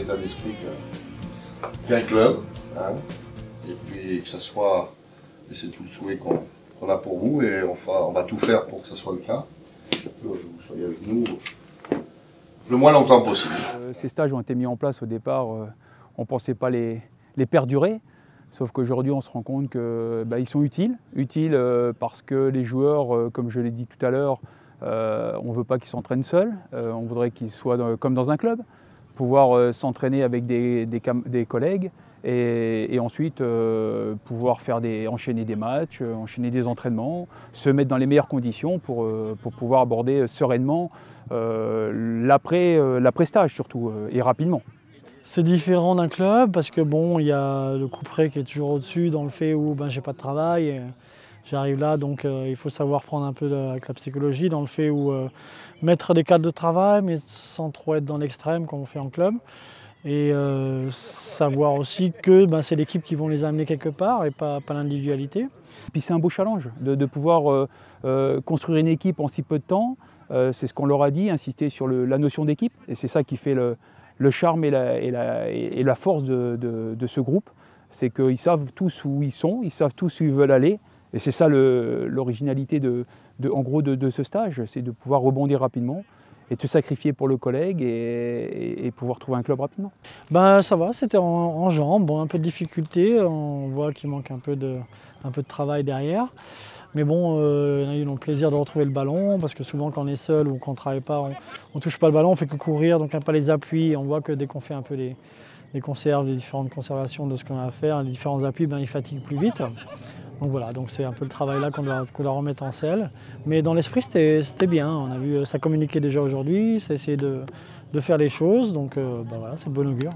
l'état d'esprit qu'un club. Hein, et puis que ça soit, et c'est tout le souhait qu'on a pour vous, et on va tout faire pour que ça soit le cas, que vous soyez avec nous le moins longtemps possible. Ces stages ont été mis en place au départ, on ne pensait pas les perdurer, sauf qu'aujourd'hui on se rend compte qu'ils sont utiles parce que les joueurs, comme je l'ai dit tout à l'heure, on ne veut pas qu'ils s'entraînent seuls, on voudrait qu'ils soient comme dans un club, pouvoir s'entraîner avec des collègues et ensuite pouvoir enchaîner des matchs, enchaîner des entraînements, se mettre dans les meilleures conditions pour pouvoir aborder sereinement l'après-stage surtout et rapidement. C'est différent d'un club parce que bon, il y a le couperet qui est toujours au-dessus dans le fait où j'ai pas de travail. J'arrive là, donc il faut savoir prendre un peu avec la psychologie dans le fait où mettre des cadres de travail, mais sans trop être dans l'extrême comme on fait en club. Et savoir aussi que c'est l'équipe qui vont les amener quelque part et pas l'individualité. Puis c'est un beau challenge de pouvoir construire une équipe en si peu de temps. C'est ce qu'on leur a dit, insister sur la notion d'équipe. Et c'est ça qui fait le charme et la force de ce groupe. C'est qu'ils savent tous où ils sont, ils savent tous où ils veulent aller. Et c'est ça l'originalité en gros de ce stage, c'est de pouvoir rebondir rapidement et de se sacrifier pour le collègue et pouvoir trouver un club rapidement. Ça va, c'était en jambes, bon, un peu de difficulté, on voit qu'il manque un peu de travail derrière. Mais bon, il y en a eu le plaisir de retrouver le ballon, parce que souvent quand on est seul ou qu'on ne travaille pas, on ne touche pas le ballon, on ne fait que courir, donc on n'a pas les appuis. On voit que dès qu'on fait un peu les conserves, les différentes conservations de ce qu'on a à faire, les différents appuis, ils fatiguent plus vite. Donc voilà, donc c'est un peu le travail là qu'on doit remettre en selle. Mais dans l'esprit, c'était bien. On a vu, ça communiquait déjà aujourd'hui, ça a essayé de faire les choses. Donc voilà, c'est de bon augure.